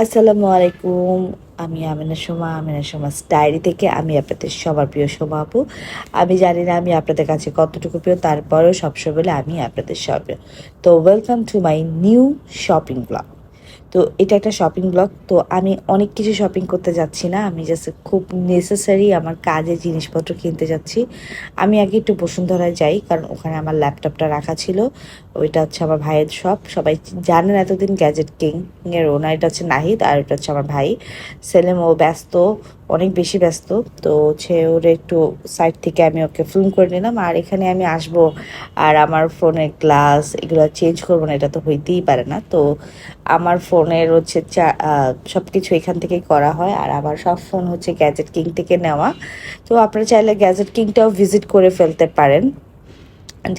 আসসালামু আলাইকুম। আমি আমিনা সোমা ডায়েরি থেকে আমি আপনাদের সবার প্রিয় সোমা আপু। আমি জানি না আমি আপনাদের কাছে কতটুকু প্রিয়, তারপরেও সবসময় বলে আমি আপনাদের সব প্রিয়। তো welcome to my new shopping blog. তো এটা একটা শপিং ব্লগ। তো আমি অনেক কিছু শপিং করতে যাচ্ছি না, আমি জাস্ট খুব নেসেসারি আমার কাজের জিনিসপত্র কিনতে যাচ্ছি। আমি আগে একটু বসুন্ধরায় যাই, কারণ ওখানে আমার ল্যাপটপটা রাখা ছিল। ওইটা হচ্ছে আমার ভাইয়ের শপ, সবাই জানেন এতদিন গ্যাজেট কিং এর ওনার। এটা হচ্ছে নাহিদ, আর এটা হচ্ছে আমার ভাই সেলেম। ও ব্যস্ত, অনেক বেশি ব্যস্ত। তো হচ্ছে ওর একটু সাইড থেকে আমি ওকে ফোন করে নিলাম। আর এখানে আমি আসবো আর আমার ফোনের গ্লাস এগুলো চেঞ্জ করবো না, এটা তো হইতেই পারে না। তো আমার ফোনের হচ্ছে সব কিছু এখান থেকেই করা হয়, আর আমার সব ফোন হচ্ছে গ্যাজেট কিং থেকে নেওয়া। তো আপনারা চাইলে গ্যাজেট কিংটাও ভিজিট করে ফেলতে পারেন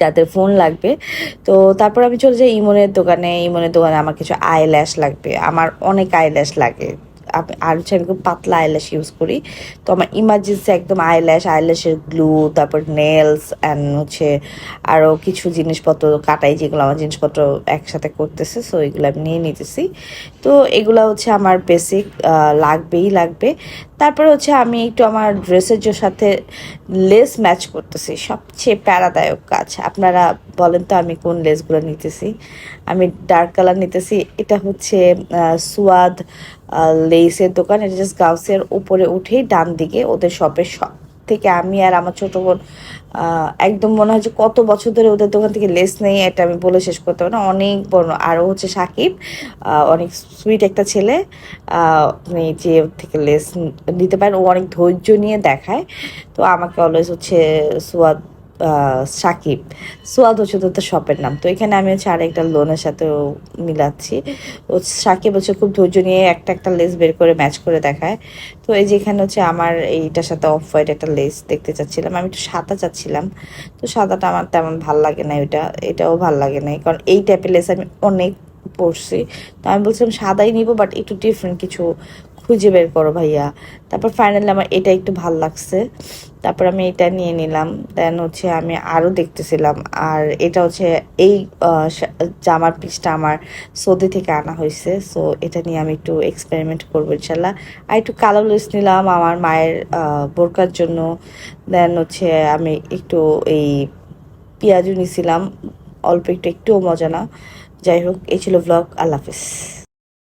যাদের ফোন লাগবে। তো তারপর আমি চলে যাই ইমনের দোকানে আমার কিছু আইল্যাশ লাগবে, আমার অনেক আইল্যাশ লাগে। আর হচ্ছে আমি খুব পাতলা আইল্যাশ ইউজ করি। তো আমার ইমার্জেন্সি একদম আইল্যাশের গ্লু, তারপর নেলস অ্যান্ড হচ্ছে আরও কিছু জিনিসপত্র কাটাই, যেগুলো আমার জিনিসপত্র একসাথে করতেছে, সো এগুলো আমি নিয়ে নিতেছি। তো এগুলো হচ্ছে আমার বেসিক, লাগবে। তারপরে হচ্ছে আমি একটু আমার ড্রেসের সাথে লেস ম্যাচ করতেছি, সবচেয়ে প্যারাদায়ক কাজ। আপনারা বলেন তো আমি কোন লেসগুলো নিতেছি? আমি ডার্ক কালার নিতেছি। এটা হচ্ছে সুয়াদ লেসের দোকান। এটা জাস্ট গাউসিয়ার উপরে উঠেই ডান দিকে ওদের শপের সব থেকে আমি আর আমার ছোটো বোন একদম মনে হয় যে কত বছর ধরে ওদের দোকান থেকে লেস নেই, এটা আমি বলে শেষ করতে পারবো না, অনেক বড়। আরও হচ্ছে সাকিব, অনেক সুইট একটা ছেলে। আপনি যে ওর থেকে লেস নিতে পারেন, ও অনেক ধৈর্য নিয়ে দেখায়। তো আমাকে অলওয়েজ হচ্ছে সুয়াদ, সাকিব, সুয়াদ হচ্ছে তো শপের নাম। তো এখানে আমি হচ্ছে আরেকটা লোনের সাথেও মিলাচ্ছি। ও সাকিব হচ্ছে খুব ধৈর্য নিয়ে একটা একটা লেস বের করে ম্যাচ করে দেখায়। তো এই যে এখানে হচ্ছে আমার এইটার সাথে অফ হোয়াইট একটা লেস দেখতে চাচ্ছিলাম, আমি একটু সাদা চাচ্ছিলাম। তো সাদাটা আমার তেমন ভাল লাগে না, এটাও ভাল লাগে না, কারণ এই টাইপের লেস আমি অনেক পরছি। তো আমি বলছিলাম সাদাই নিব, বাট একটু ডিফারেন্ট কিছু খুঁজে বের করো ভাইয়া। তারপর ফাইনালি আমার এটা একটু ভাল লাগছে, তারপর আমি এটা নিয়ে নিলাম। দেন হচ্ছে আমি আরও দেখতেছিলাম, আর এটা হচ্ছে এই জামার পিসটা আমার সৌদি থেকে আনা হয়েছে। সো এটা নিয়ে আমি একটু এক্সপেরিমেন্ট করবো ইনশাল্লাহ। আর একটু কালো লেস নিলাম আমার মায়ের বোরকার জন্য। দেন হচ্ছে আমি একটু এই পেঁয়াজু নিছিলাম, অল্প একটু, একটুও মজা না। যাই হোক, এই ছিল ব্লগ। আল্লাহ হাফিজ।